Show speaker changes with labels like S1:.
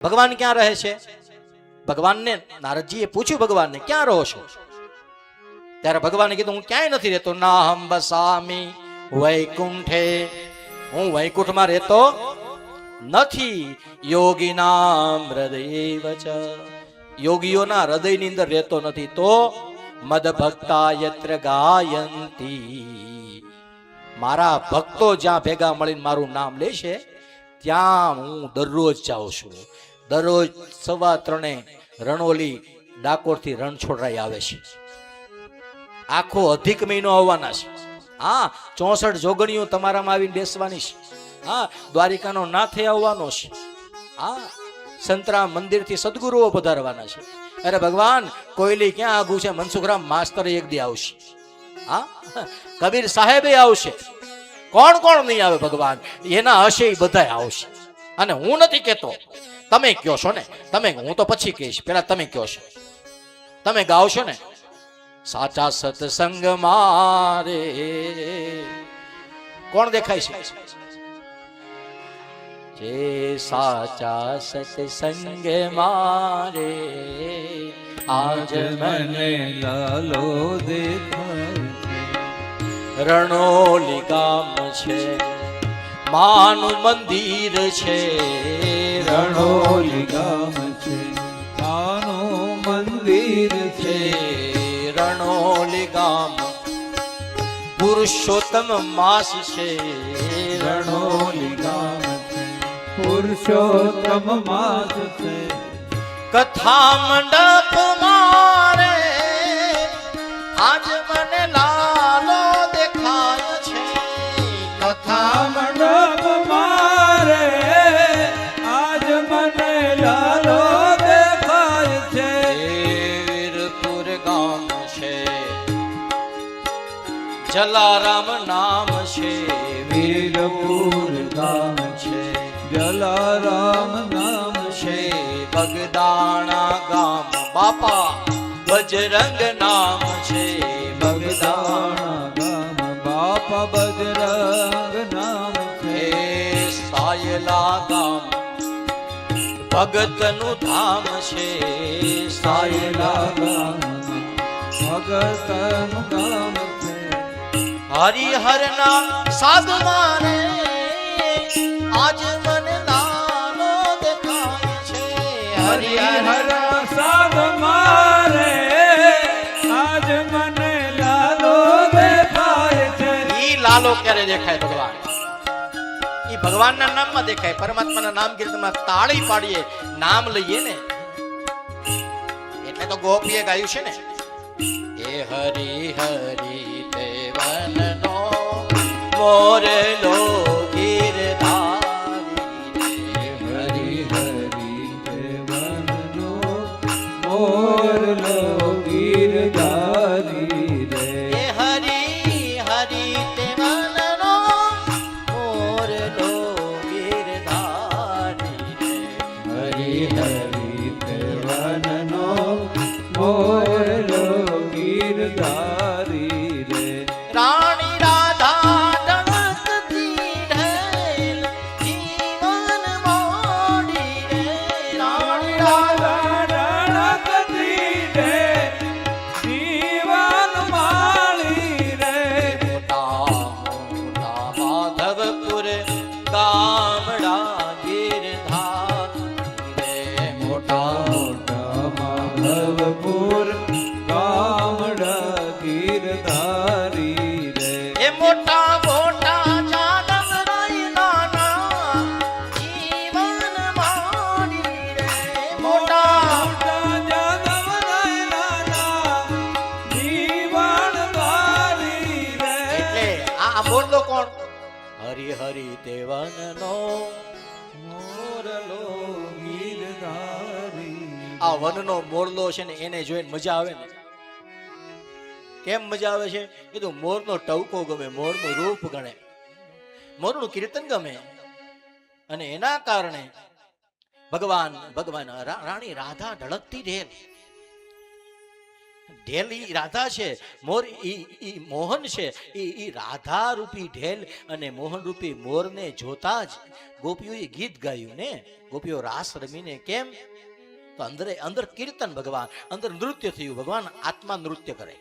S1: ભગવાન ક્યાં રહે છે? ભગવાનને નારદજીએ પૂછ્યું, ભગવાનને ક્યાં રહો છો? ત્યારે ભગવાને કીધું, હું ક્યાંય નથી રહેતો. નાહમ વસામિ વૈકુંઠે, હું વૈકુંઠમાં રહેતો નથી. યોગીનામ હૃદયેવચ, યોગીઓના હૃદયની અંદર રહેતો નથી. તો મદ ભક્તા યત્ર ગાયંતી, મારા ભક્તો જ્યાં ભેગા મળીને મારું નામ લે છે ત્યાં હું દરરોજ જાઉં છું. દરરોજ 3:15 રણોલી ડાકોરથી રણછોડરાય આવે છે. આખો અધિક મહિનો આવવાના છે. હા, 64 જોગણીઓ તમારામાં આવીને બેસવાની છે. હા, દ્વારિકાનો નાથે આવવાનો છે. હા, સંતરામ મંદિરથી સદગુરુઓ પધારવાના છે. અરે ભગવાન, કોયલી ક્યાં આગું છે? મનસુખરામ માસ્તર એક દી આવશે. હા, કબીર સાહેબે આવશે. કોણ કોણ નહીં આવે ભગવાન? એના હશે એ બધા આવશે. અને હું નથી કહેતો, તમે કયો છો ને. તમે, હું તો પછી કહીશ, પેલા તમે કયો છો. તમે ગાઓ છો ને, સાચા સત્સંગ મારે કોણ દેખાય છે? જે સાચા સત્સંગ મારે આજ મને
S2: લાલો દેખાય.
S1: રણોલી ગામ છે, માનું મંદિર છે.
S2: રણોલી ગામ છે, માનું મંદિર છે.
S1: રણોલી ગામ પુરુષોત્તમ માસ છે.
S2: રણોલી ગામ છે, પુરુષોત્તમ માસ છે.
S1: કથા મંડપ મારે આજ મને લાલો દેખાય છે.
S2: કથા મંડપ મારે આજ મને લાલો દેખાય છે.
S1: વીરપુર ગામ છે, જલારામ નામ છે.
S2: વીરપુર ગામ છે, જલારામ નામ છે.
S1: બગદાણા ગામ બાપા બજરંગ નામ છે.
S2: બગદાણા ગામ બાપા બજરંગ નામ છે.
S1: સાયલા ગામ ભગતનું ધામ છે.
S2: સાયલા ગામ ભગતનું ગામ છે.
S1: હરિહર ના સાધુ મારે આજ મને લાલો દેખાય છે.
S2: હરિહર સાધ મારે આજ મને લાલો દેખાય છે.
S1: ઈ લાલો ક્યારે દેખાય ભગવાન? ઈ ભગવાનના નામમાં દેખાય. પરમાત્માના નામ કીર્તનમાં તાળી પાડીએ, નામ લઈએ ને, એટલે તો ગોપીએ ગાયું છે ને, એ હરી હરી તે વનનો મોરલો ગીરધારી.
S2: હરી હરી દેવનનો મોરલો ગીરધારી રે.
S1: એ હરી હરી તે વનનો મોરલો ગીરધારી.
S2: હરી હરી દેવનનો મોરલો ગીરધારી રે.
S1: રાણી રાધા ડણકતી ઢેલ જીવન મોડી રે. રાણી રાધા
S2: રણકતી રે જીવન માળી રે.
S1: મોટા મોટા માધવપુર ગામડા ગીરધારી રે.
S2: મોટા મોટા માધવપુર ગામડા ગીરધારી રે.
S1: એ મોટા મોટા જાનમ રાય નાના જીવન મોડી રે. મોટા
S2: મોટા જાદવરાય નાના જીવન ધારી રે.
S1: એટલે આ મોરલો કોણ? હરી હરી દેવનનો મોરલો.
S2: ગીરધારી.
S1: આ વનનો મોરલો છે ને, એને જોઈને મજા આવે ને. કેમ મજા આવે છે? કીધું મોરનો ટવકો ગમે, મોરનું રૂપ ગણે, મોરનું કીર્તન ગમે. અને એના કારણે ભગવાન રાણી રાધા ઢળકતી ઢેલ. ઢેલ ઈ રાધા છે, મોર ઈ મોહન છે. ઈ રાધા રૂપી ઢેલ અને મોહન રૂપી મોરને જોતા જ ગોપીઓએ ગીત ગાયું ને. ગોપીઓ રાસ રમીને કેમ? તો અંદર કીર્તન ભગવાન, અંદર નૃત્ય થયું. ભગવાન આત્મા નૃત્ય કરે.